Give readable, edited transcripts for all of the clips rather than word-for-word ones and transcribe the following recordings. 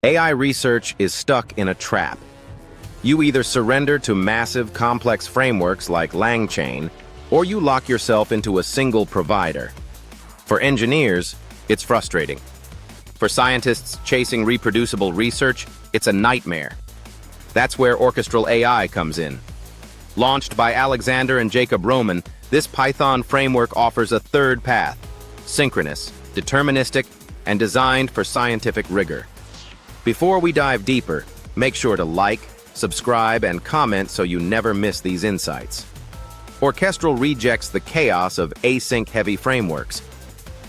AI research is stuck in a trap. You either surrender to massive, complex frameworks like LangChain, or you lock yourself into a single provider. For engineers, it's frustrating. For scientists chasing reproducible research, it's a nightmare. That's where Orchestral AI comes in. Launched by Alexander and Jacob Roman, this Python framework offers a third path: synchronous, deterministic, and designed for scientific rigor. Before we dive deeper, make sure to like, subscribe, and comment so you never miss these insights. Orchestral rejects the chaos of async-heavy frameworks.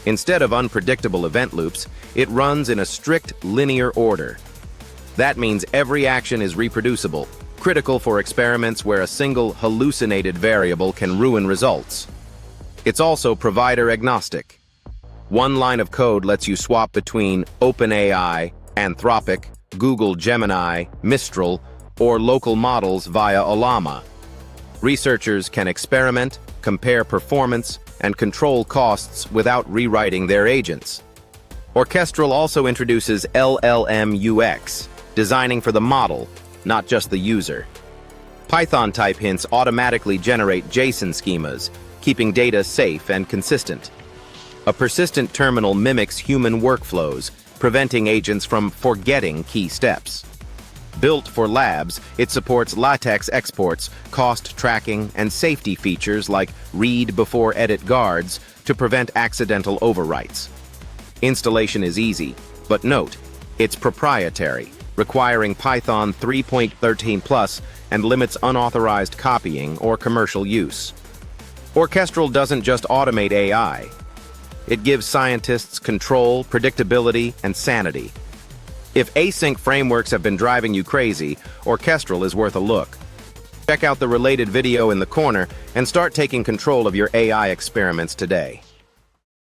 Instead of unpredictable event loops, it runs in a strict linear order. That means every action is reproducible, critical for experiments where a single hallucinated variable can ruin results. It's also provider-agnostic. One line of code lets you swap between OpenAI, Anthropic, Google Gemini, Mistral, or local models via Ollama. Researchers can experiment, compare performance, and control costs without rewriting their agents. Orchestral also introduces LLM UX, designing for the model, not just the user. Python type hints automatically generate JSON schemas, keeping data safe and consistent. A persistent terminal mimics human workflows, preventing agents from forgetting key steps. Built for labs, it supports LaTeX exports, cost tracking, and safety features like read before edit guards to prevent accidental overwrites. Installation is easy, but note, it's proprietary, requiring Python 3.13+ and limits unauthorized copying or commercial use. Orchestral doesn't just automate AI. It gives scientists control, predictability, and sanity. If async frameworks have been driving you crazy, Orchestral is worth a look. Check out the related video in the corner and start taking control of your AI experiments today.